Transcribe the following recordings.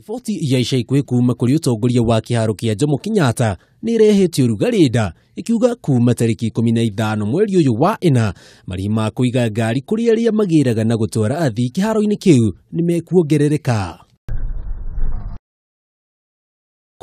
Riboti ya ica ikuhĩ kuuma kũrĩ ũtongoria wa kiharo kĩa Jomo Kenyatta nĩ ĩrehete ũrugarĩ nda ikiuga kuuma tarĩki 15 mweri ũyũ wa ĩna marihi ma kuiga ngari kũrĩ aria magĩraga na gũtwara athii kiharo-inĩ kĩu nĩ mekuongerereka.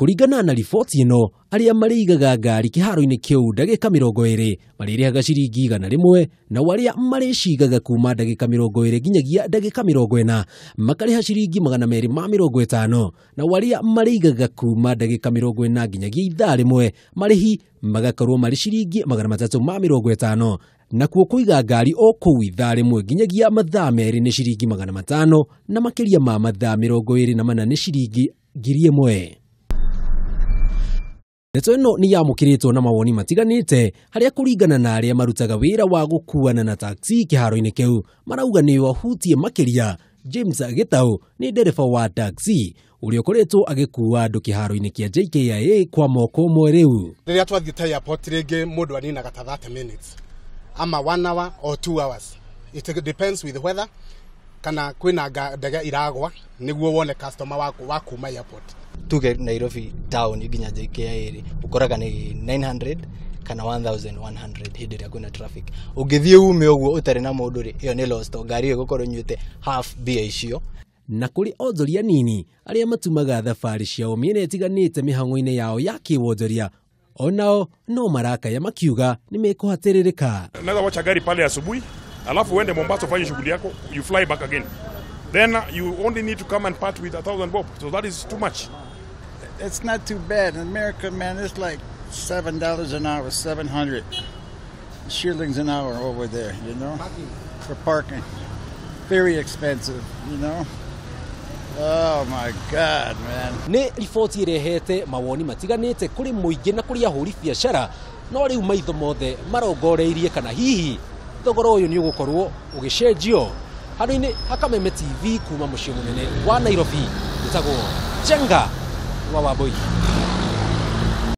Kuringana na riboti ĩno, aria mariigaga ngari kiharo-inĩ kĩu ndagĩka 20 marĩrĩhaga ciringi 100 na aria marĩcigaga kuma ndagĩka 20 nginyagia ndagĩka 40 makarĩha ciringi 250 na aria mariigaga kuma ndagĩka 40 nginyagia ithaa rĩmwe marĩhi magakorwo marĩ ciringi 350 na kuiga ngari o kũu ithaa rĩmwe nginyagia mathaa meri nĩ ciringi 500 na makiria ma mathaa 24 nĩ ciringi 1000. Ndeto ĩno nĩ yamũkĩrĩtwo na mawoni matiganĩte harĩa kuringana na arĩa marutaga wĩra wa gũkuana na taxi kĩharo-inĩ kĩu marauga nĩ wahutie makiria. James Gitau nĩ ndereba wa taxi ũrĩa ũkoretwo agĩkua andũ kĩharo-inĩ kĩa KAA kwa moko ũmwe rĩu. Rĩrĩa twathiĩte airport rĩngĩ mũndũ aninaga ta 30 minutes ama 1 hour or 2 hours. It depends with weather kana kwĩna ndege iragwa nĩguo wone customer wa kuma airport. Tuge Nairobi town nginya KAA ukoraga ni 900 kana 1100 hĩndĩ ĩrĩa kwĩna traffic. Ũngĩthiĩ ume ũguo ũtarĩ na mũndũ rĩ ĩyo nĩ lost, ngari ĩgũkorwo nyuĩte half bia icio. Na kũrĩ onjoria nini arĩa matumaga thabarĩ ciao mĩena ĩtiganĩte mĩhang'o-inĩ yao ya kĩwonjoria onao no marakaya makiuga nĩ mekũhatĩrĩrĩka. Unaweza wacha gari pale asubuhi alafu uende Mombasa ufanye shughuli yako, you fly back again, then you only need to come and part with 1,000 bob, so that is too much. It's not too bad. In America, man, it's like $7 an hour, 700 shillings an hour over there, you know, for parking. Very expensive, you know. Oh my God, man. Nĩ riboti ĩrehete mawoni matiganĩte kũrĩ mũingĩ na kũrĩ ahũri biacara, no rĩu maitho mothe marongoreirie kana hihi thogora ũyũ nĩ ũgũkorwo ũgĩcenjio. Handũ-inĩ ha Kameme TV kuma mũciĩ mũnene wa Nairobi, ndĩtagwo Jenga wa Wambui.